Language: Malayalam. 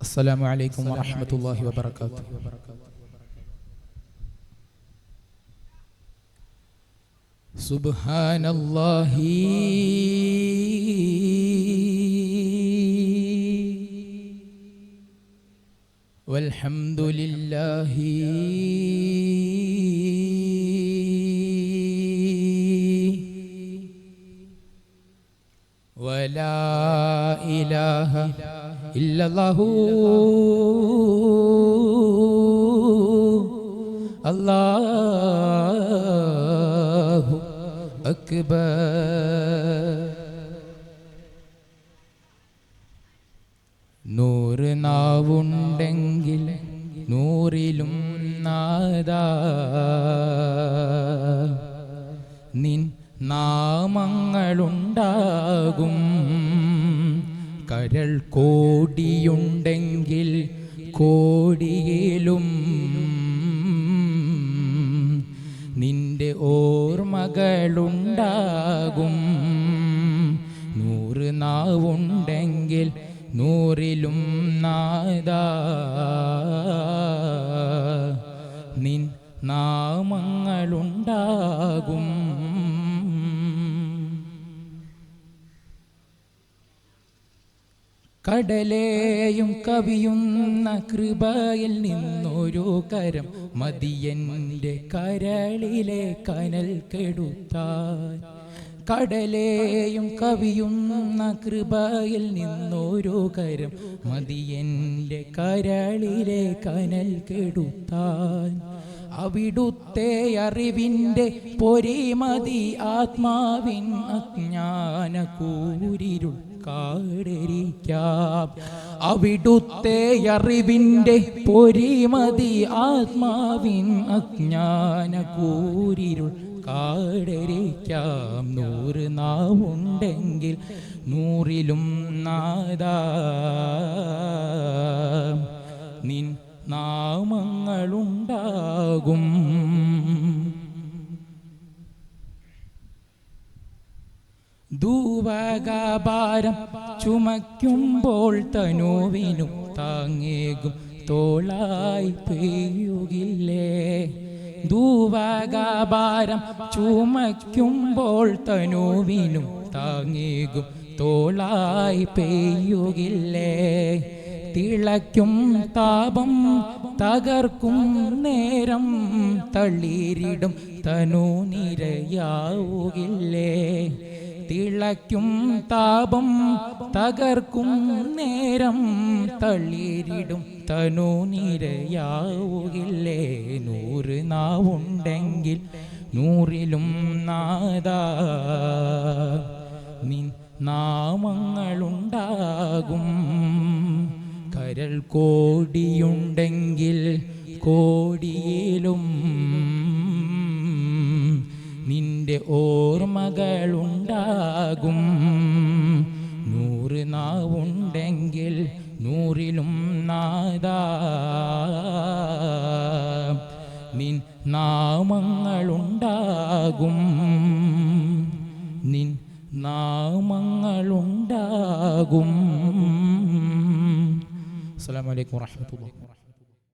السلام عليكم ورحمة الله وبركاته. سبحان الله والحمد لله ولا إله إلا الله الله أكبر. നൂറ് നാവുണ്ടെങ്കിൽ നൂറിലും നാദാ നിൻ നാമങ്ങളുണ്ടാകും. കരൾ കോടിയുണ്ടെങ്കിൽ കോടിയിലും നിന്റെ ഓർമ്മകളുണ്ടാകും. നൂറ് നാവുണ്ടെങ്കിൽ നൂറിലും നാദാ നിൻ നാമങ്ങളുണ്ടാകും. കടലേയും കവിയുന്ന കൃപയിൽ നിന്നൊരു കരം മതിയന്റെ കരളിലെ കനൽ കെടുത്താൻ. കടലേയും കവിയുന്ന കൃപയിൽ നിന്നൊരു കരം മതിയന്റെ കരളിലെ കനൽ കെടുത്താൻ. അവിടുത്തെ അറിവിൻ്റെ പൊരിമതി ആത്മാവിൻ അജ്ഞാന കൂരിരുൾ കാടരിക്കാം. അവിടുത്തെ അറിവിൻ്റെ പൊരിമതി ആത്മാവിൻ അജ്ഞാന കൂരിരുൾ കാടരിക്കാം. നൂറ് നാവുണ്ടെങ്കിൽ നൂറിലും നാദാ നിൻ നാമങ്ങളുണ്ടാകും. ധൂവകഭാരം ചുമയ്ക്കുമ്പോൾ തനുവിനും താങ്ങേകും തോളായി പെയ്യുകില്ലേ. ധൂവകഭാരം ചുമയ്ക്കുമ്പോൾ തനുവിനും താങ്ങേകും തോളായി പെയ്യുകില്ലേ. തിളയ്ക്കും താപം തകർക്കും നേരം തളിരിടും തനു നിരയാവുകില്ലേ. തിളയ്ക്കും താപം തകർക്കും നേരം തളിരിടും തനു നിരയാവുകില്ലേ. നൂറ് നാവുണ്ടെങ്കിൽ നൂറിലും നാദാ നിൻ നാമങ്ങളുണ്ടാകും. കരൾ കോടിയുണ്ടെങ്കിൽ കോടിയിലും നിന്റെ ഓർമ്മകളുണ്ടാകും. നൂറ് നാവുണ്ടെങ്കിൽ നൂറിലും നാദാ നിൻ നാമങ്ങളുണ്ടാകും. നിൻ നാമങ്ങളുണ്ടാകും. അസ്സലാമു അലൈക്കും വറഹ്മത്തുള്ളാഹി.